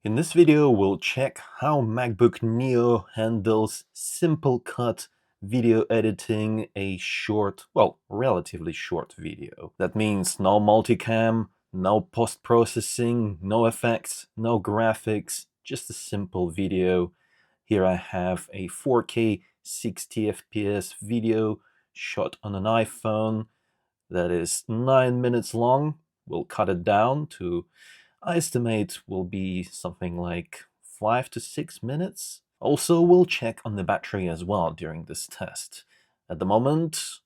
In this video, we'll check how MacBook Neo handles simple cut video editing, a short, well, relatively short video. That means no multicam, no post-processing, no effects, no graphics, just a simple video. Here I have a 4K 60 FPS video shot on an iPhone that is 9 minutes long. We'll cut it down to, I estimate, will be something like 5 to 6 minutes. Also, we'll check on the battery as well during this test. At the moment,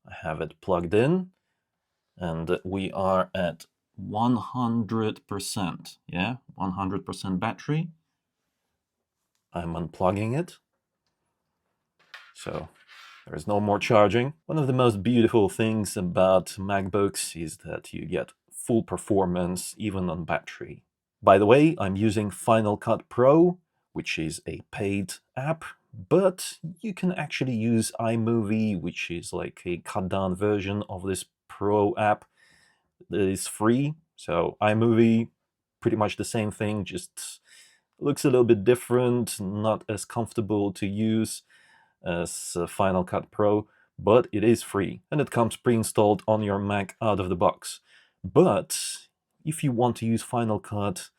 I have it plugged in, and we are at 100%. Yeah, 100% battery. I'm unplugging it. So there is no more charging. One of the most beautiful things about MacBooks is that you get full performance even on battery. By the way, I'm using Final Cut Pro, which is a paid app, but you can actually use iMovie, which is like a cut-down version of this Pro app that is free. So iMovie, pretty much the same thing, just looks a little bit different, not as comfortable to use as Final Cut Pro, but it is free and it comes pre-installed on your Mac out of the box. But if you want to use Final Cut,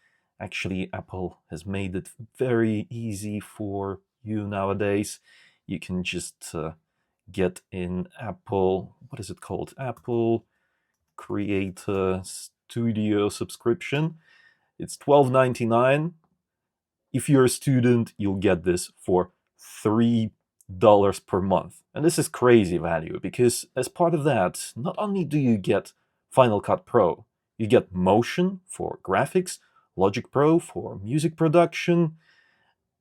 actually Apple has made it very easy for you nowadays. You can just get in Apple, what is it called? Apple Creator Studio subscription. It's $12.99. If you're a student, you'll get this for $3 per month. And this is crazy value because as part of that, not only do you get Final Cut Pro, you get Motion for graphics, Logic Pro for music production,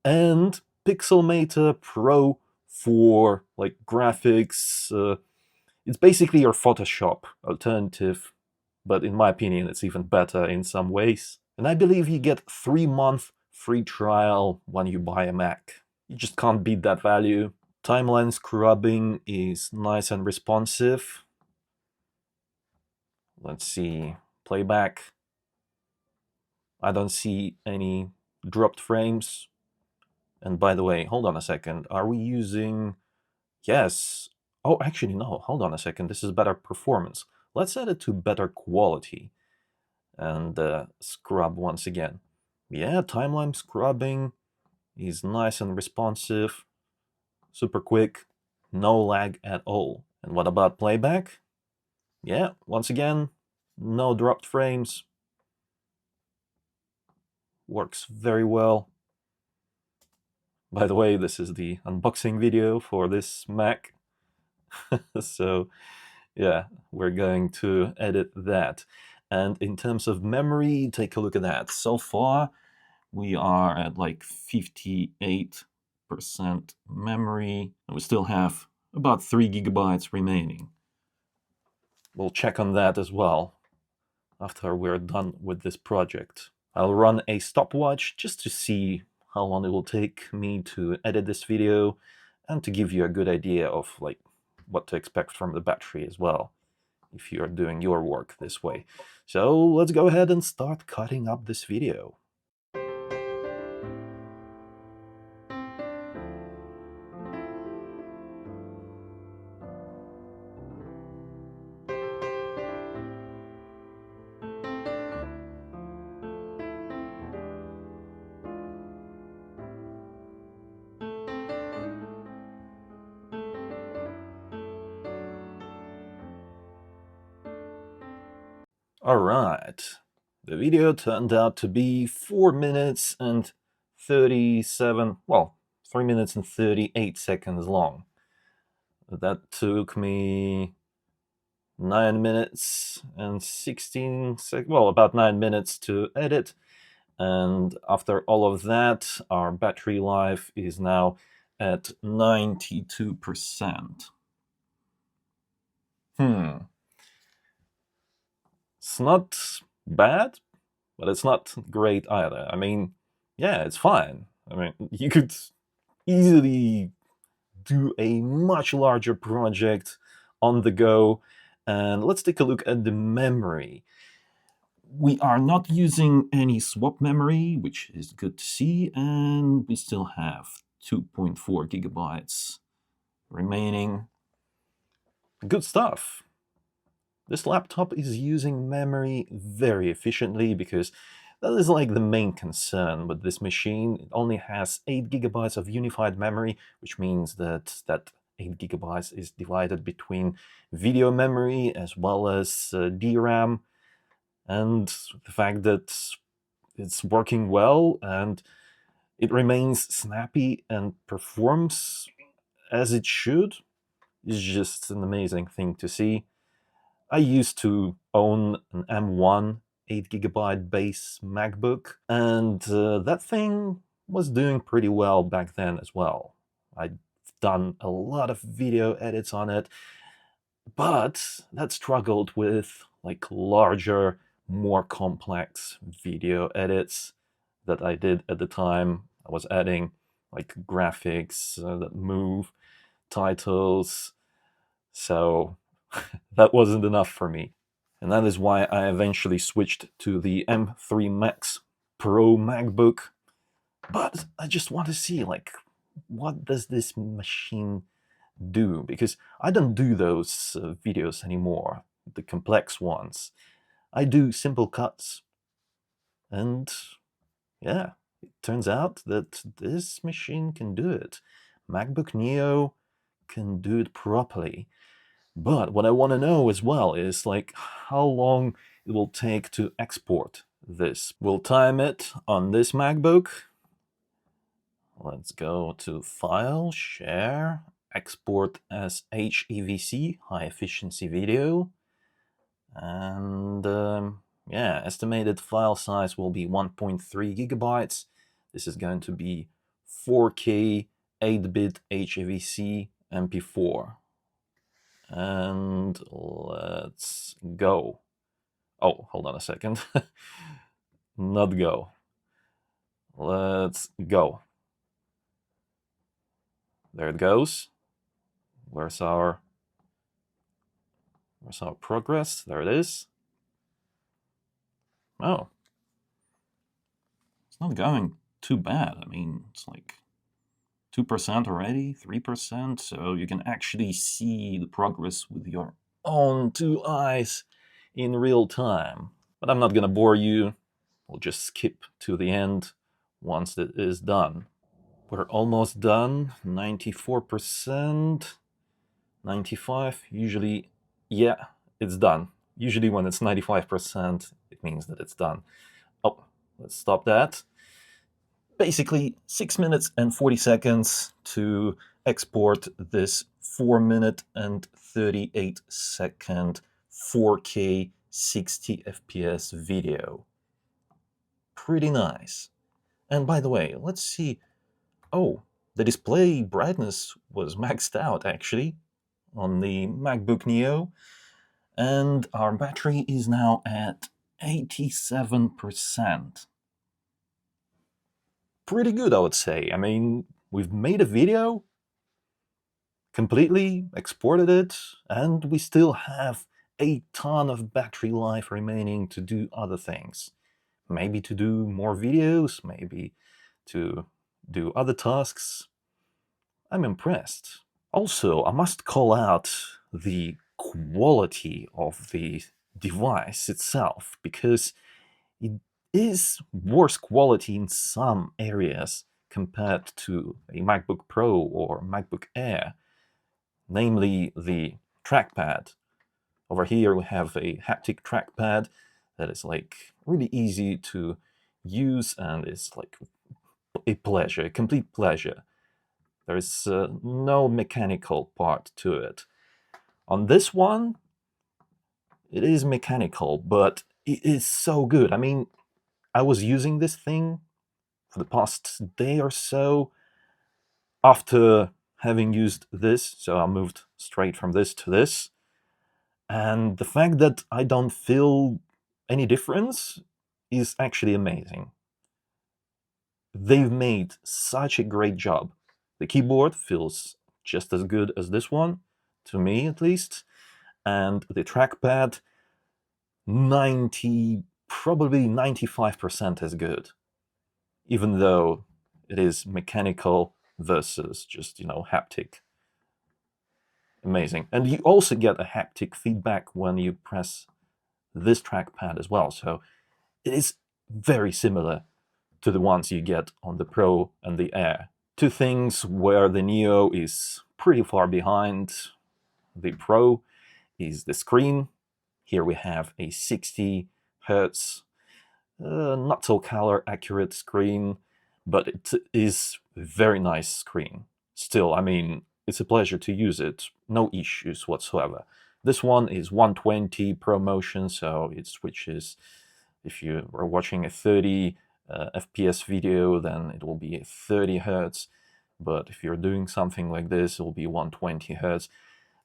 and Pixelmator Pro for like graphics. It's basically your Photoshop alternative, but in my opinion, it's even better in some ways. And I believe you get 3-month free trial when you buy a Mac. You just can't beat that value. Timeline scrubbing is nice and responsive. Let's see, playback. I don't see any dropped frames. And by the way, hold on a second. Are we using... Yes. Oh, actually, no. Hold on a second. This is better performance. Let's set it to better quality. And scrub once again. Yeah, timeline scrubbing is nice and responsive. Super quick. No lag at all. And what about playback? Yeah, once again, no dropped frames. Works very well. By the way, this is the unboxing video for this Mac. So yeah, we're going to edit that. And in terms of memory, take a look at that. So far, we are at like 58% memory, and we still have about 3 GB remaining. We'll check on that as well after we're done with this project. I'll run a stopwatch just to see how long it will take me to edit this video and to give you a good idea of like what to expect from the battery as well if you're doing your work this way. So let's go ahead and start cutting up this video. Alright, the video turned out to be 4 minutes and 37, well, 3 minutes and 38 seconds long. That took me 9 minutes and 16 seconds, well, about 9 minutes to edit. And after all of that, our battery life is now at 92%. It's not bad, but it's not great either. I mean, yeah, it's fine. I mean, you could easily do a much larger project on the go. And let's take a look at the memory. We are not using any swap memory, which is good to see, and we still have 2.4 gigabytes remaining. Good stuff. This laptop is using memory very efficiently because that is like the main concern with this machine. It only has 8 gigabytes of unified memory, which means that 8 gigabytes is divided between video memory as well as DRAM. And the fact that it's working well and it remains snappy and performs as it should is just an amazing thing to see. I used to own an M1 8 gigabyte base MacBook, and that thing was doing pretty well back then as well. I'd done a lot of video edits on it, but that struggled with like larger, more complex video edits that I did at the time. I was adding like graphics that move, titles, so that wasn't enough for me. And that is why I eventually switched to the M3 Max Pro MacBook. But I just want to see, like, what does this machine do? Because I don't do those videos anymore, the complex ones. I do simple cuts. And yeah, it turns out that this machine can do it. MacBook Neo can do it properly. But what I want to know as well is like how long it will take to export this. We'll time it on this MacBook. Let's go to File, Share, Export as HEVC, High Efficiency Video. And yeah, estimated file size will be 1.3 gigabytes. This is going to be 4K 8-bit HEVC MP4. And let's go. Oh, hold on a second. Not go. Let's go. There it goes. Where's our progress? There it is. Oh. It's not going too bad. I mean, it's like 2% already, 3%, so you can actually see the progress with your own two eyes in real time. But I'm not gonna bore you. We'll just skip to the end once it is done. We're almost done, 94%, 95, usually, yeah, it's done. Usually when it's 95%, it means that it's done. Oh, let's stop that. Basically 6 minutes and 40 seconds to export this 4-minute and 38-second 4K 60 FPS video. Pretty nice. And by the way, let's see. Oh, the display brightness was maxed out actually on the MacBook Neo, and our battery is now at 87%. Pretty good, I would say. I mean, we've made a video, completely exported it, and we still have a ton of battery life remaining to do other things. Maybe to do more videos, maybe to do other tasks. I'm impressed. Also, I must call out the quality of the device itself, because it is worse quality in some areas compared to a MacBook Pro or MacBook Air, namely the trackpad. Over here we have a haptic trackpad that is like really easy to use and is like a pleasure, a complete pleasure. There is no mechanical part to it. On this one, it is mechanical, but it is so good. I mean, I was using this thing for the past day or so after having used this, so I moved straight from this to this. And the fact that I don't feel any difference is actually amazing. They've made such a great job. The keyboard feels just as good as this one, to me at least, and the trackpad 90 probably 95% as good, even though it is mechanical versus just, haptic. Amazing. And you also get a haptic feedback when you press this trackpad as well. So it is very similar to the ones you get on the Pro and the Air. Two things where the Neo is pretty far behind the Pro is the screen. Here we have a 60 Hertz, not so color accurate screen, but it is a very nice screen. Still, I mean, it's a pleasure to use it, no issues whatsoever. This one is 120 ProMotion, so it switches. If you are watching a 30 FPS video, then it will be a 30 Hertz. But if you're doing something like this, it will be 120 Hertz.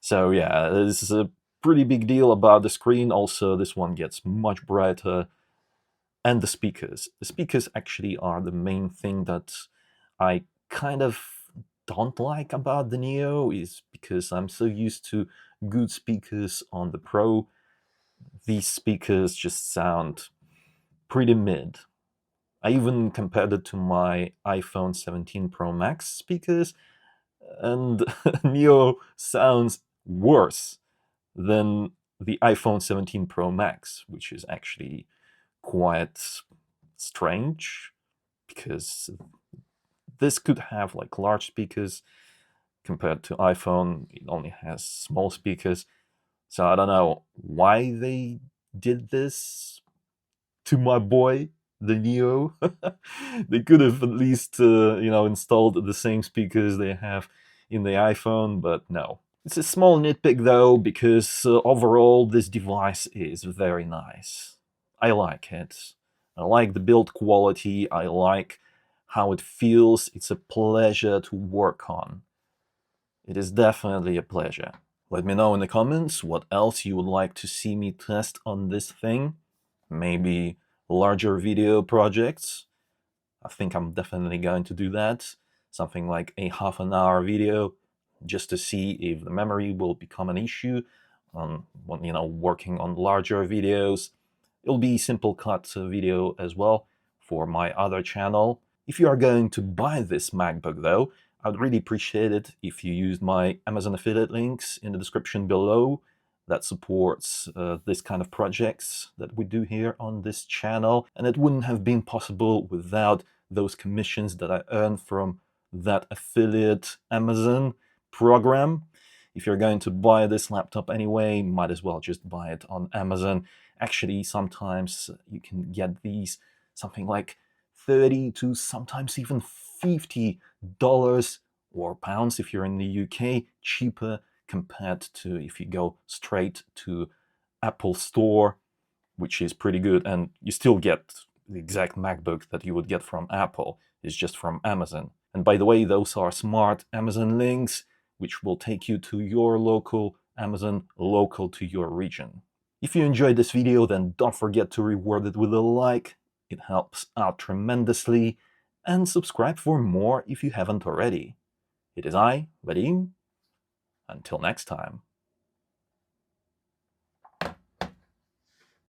So yeah, this is a pretty big deal about the screen. Also, this one gets much brighter. And the speakers. The speakers actually are the main thing that I kind of don't like about the Neo, is because I'm so used to good speakers on the Pro. These speakers just sound pretty mid. I even compared it to my iPhone 17 Pro Max speakers, and Neo sounds worse than the iPhone 17 Pro Max, which is actually quite strange, because this could have like large speakers compared to iPhone. It only has small speakers. So I don't know why they did this to my boy, the Neo. They could have at least, installed the same speakers they have in the iPhone, but no. It's a small nitpick though, because overall this device is very nice. I like it. I like the build quality. I like how it feels. It's a pleasure to work on. It is definitely a pleasure. Let me know in the comments what else you would like to see me test on this thing. Maybe larger video projects. I think I'm definitely going to do that. Something like a half-an-hour video, just to see if the memory will become an issue on when working on larger videos. It'll be simple cut video as well for my other channel. If you are going to buy this MacBook though, I'd really appreciate it if you used my Amazon affiliate links in the description below. That supports this kind of projects that we do here on this channel, and it wouldn't have been possible without those commissions that I earn from that affiliate Amazon program. If you're going to buy this laptop anyway, might as well just buy it on Amazon. Actually, sometimes you can get these something like $30 to sometimes even $50 or pounds if you're in the UK, cheaper compared to if you go straight to Apple Store, which is pretty good, and you still get the exact MacBook that you would get from Apple. It's just from Amazon. And by the way, those are smart Amazon links, which will take you to your local Amazon, local to your region. If you enjoyed this video, then don't forget to reward it with a like. It helps out tremendously. And subscribe for more if you haven't already. It is I, Vadim. Until next time.